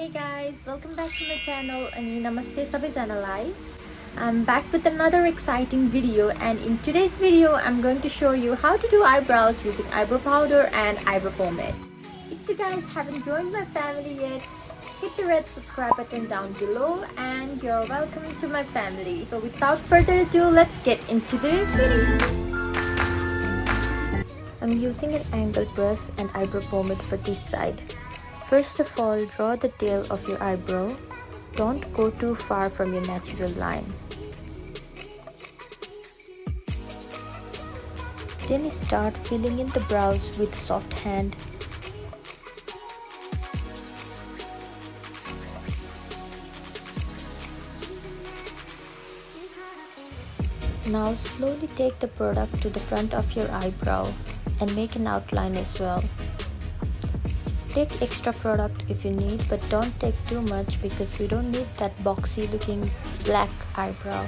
Hey guys, welcome back to my channel. Ani namaste sabaijanalai. I'm back with another exciting video, and in today's video I'm going to show you how to do eyebrows using eyebrow powder and eyebrow pomade. If you guys haven't joined my family yet, hit the red subscribe button down below and you're welcome to my family. So without further ado, let's get into the video. I'm using an angled brush and eyebrow pomade for this side. First of all, draw the tail of your eyebrow. Don't go too far from your natural line. Then start filling in the brows with soft hand. Now slowly take the product to the front of your eyebrow and make an outline as well. Take extra product if you need, but don't take too much because we don't need that boxy looking black eyebrow.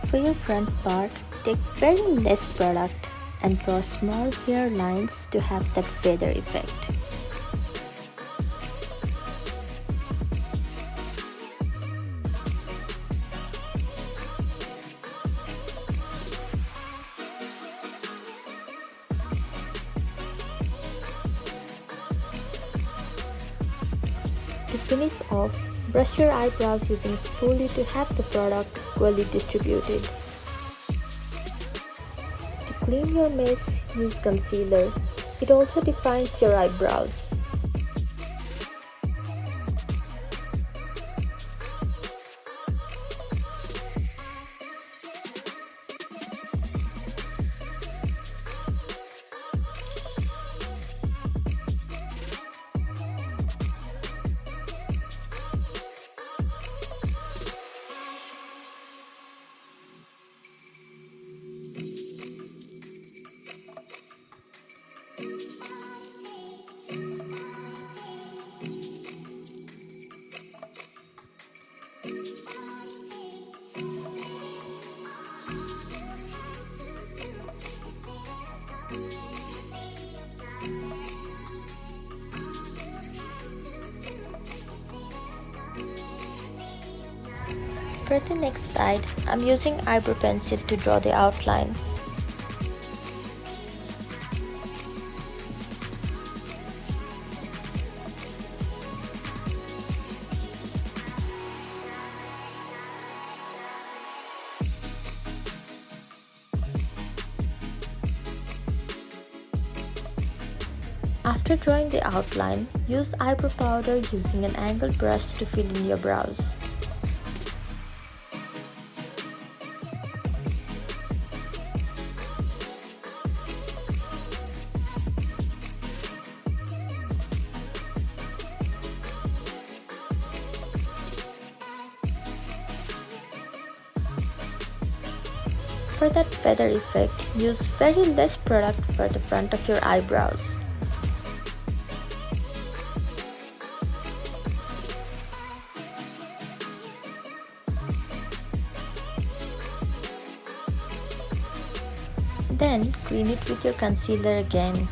For your front part, take very less product and draw small hair lines to have that feather effect. To finish off, brush your eyebrows using a spoolie to have the product equally distributed. To clean your mess, use concealer. It also defines your eyebrows. For the next side, I'm using eyebrow pencil to draw the outline. After drawing the outline, use eyebrow powder using an angled brush to fill in your brows. For that feather effect, use very less product for the front of your eyebrows. Then clean it with your concealer again.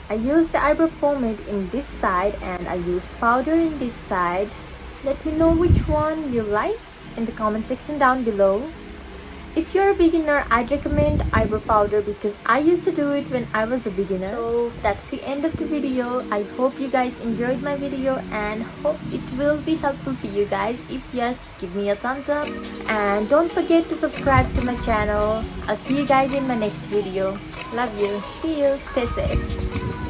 I used eyebrow pomade in this side and I used powder in this side. Let me know which one you like in the comment section down below. If you're a beginner, I'd recommend eyebrow powder because I used to do it when I was a beginner. So that's the end of the video. I hope you guys enjoyed my video and hope it will be helpful for you guys. If yes, give me a thumbs up and don't forget to subscribe to my channel. I'll see you guys in my next video. Love you. See you. Stay safe.